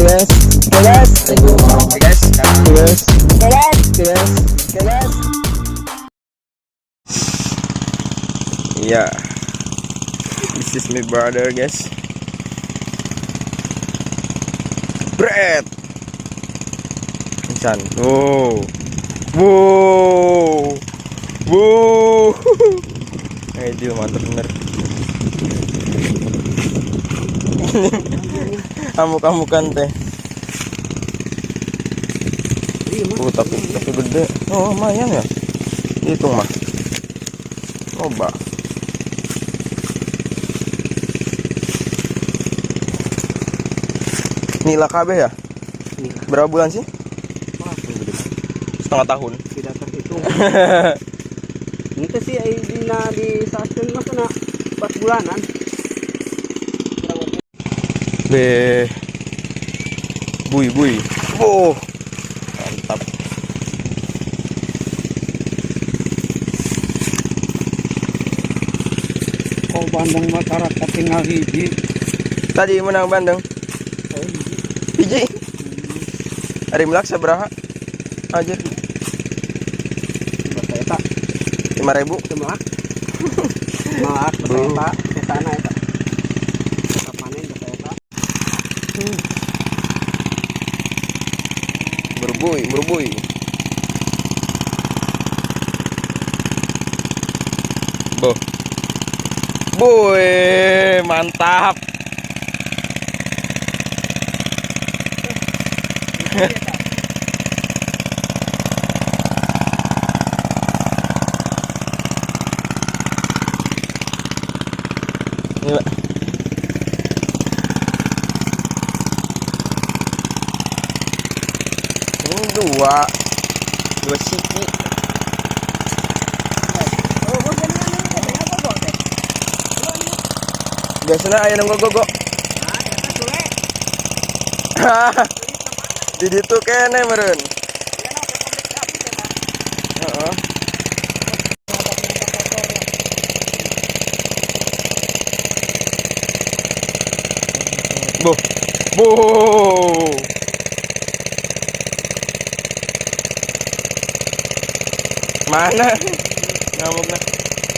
guys. Yeah, this is my brother, guys. Bread. Insan. Wow. Wow. Wow. Dia mantap bener. Amuk-amukan teh. Tapi gede. Oh, lumayan ya. Hitung mah. Coba. Nila KB ya? Nila. Berapa bulan sih? Setengah tahun. Tidak terhitung. Itu sih di stasiun mah kena 4 bulanan. Beh. Bui. Oh. Mantap. Kau Bandung masyarakat tinggal hiji. Tadi menang Bandung. Hiji. Hari melak seberapa? Aja. 5.000. Semelak. Melak berapa? Kesana eta. Panen berapa? Berbui. Boy, mantap. Ini, Pak. Ini dua siki. Biasanya ayah nunggu gogo. Di ditu kene meureun. Heeh. Mana? Ngamukna.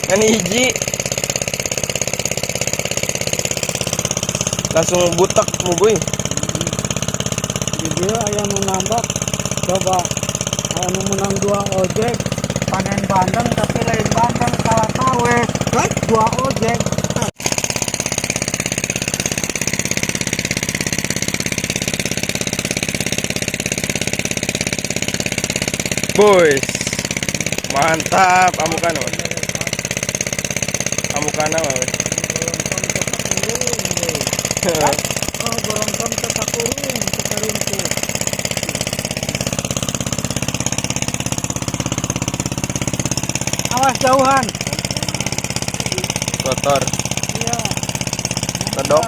Kan hiji. Langsung butek mubuy. Dia ayam menambah. Coba anu menang 2 ojek. Panen bandeng tapi lain bandeng salah tawe. 2 ojek. Boys. Mantap amukan. Amukan apa? Borongkom kesakurung kekarinku. Awas jauhan. Kotor. Iya. Kedok.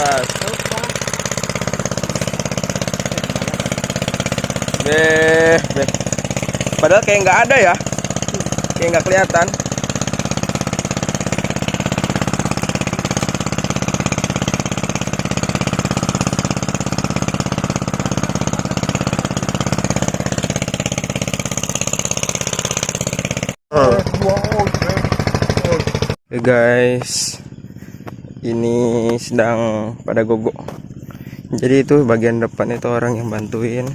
Pas. Beh. Padahal kayak nggak ada ya, kayak nggak kelihatan. Guys, ini sedang pada gogo. Jadi itu bagian depan itu orang yang bantuin,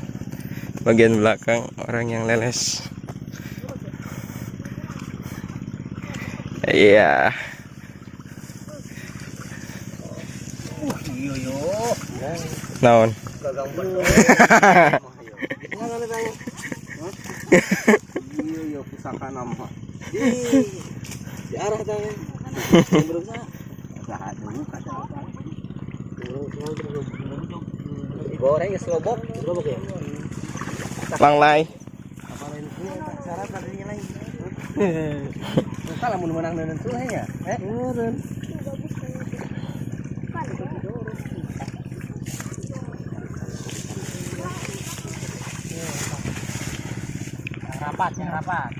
bagian belakang orang yang leles. Iya. Naon? Iya pusaka nama. Di arah tanya. Goreng ya selobok ya. Langlai. Cirata tadinya lain. Kalau mau menang dengan susah ya. rapat, yang rapat.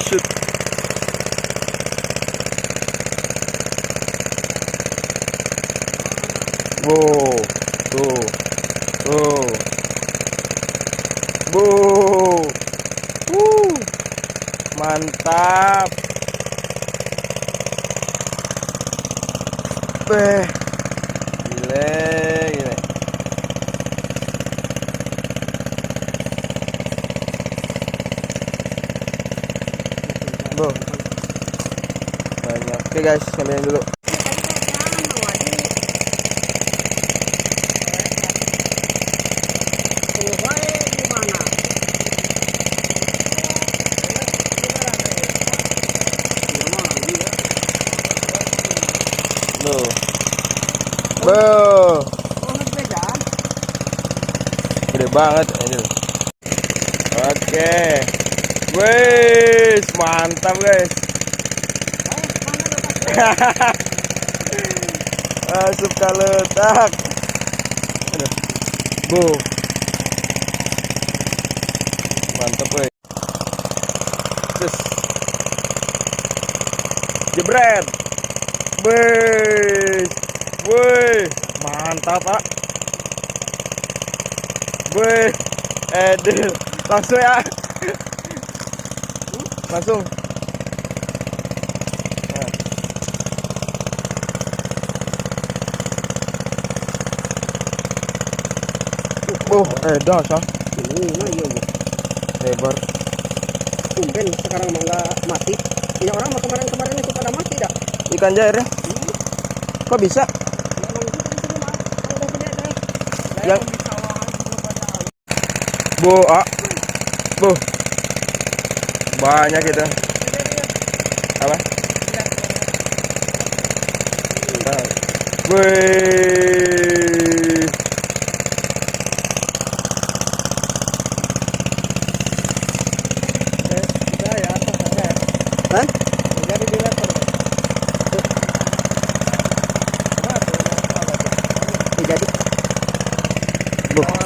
Shoot. Wow, tuh, tuh, wow, mantap. Beh, gile, gile. Bo, banyak. Oke guys, sampein dulu. Tuh. Bo, gede banget ini. Oke. Wes, mantap guys. Masuk ke letak. Aduh. Bu. Mantap wes. Terus. Jebret. Wes. Woi, mantap Pak. Woi, edil. Langsung ya. Langsung. Nah. Das ah. Lebar. Tumben sekarang mah nggak mati. Ini orang mah kemarin-kemarin itu pada mati dah. Ikan jair ya? Kok bisa? Yang Bu, Bu. Banyak itu. Apa? Wih. Hah? Jadi di lapor. Jadi. Bu.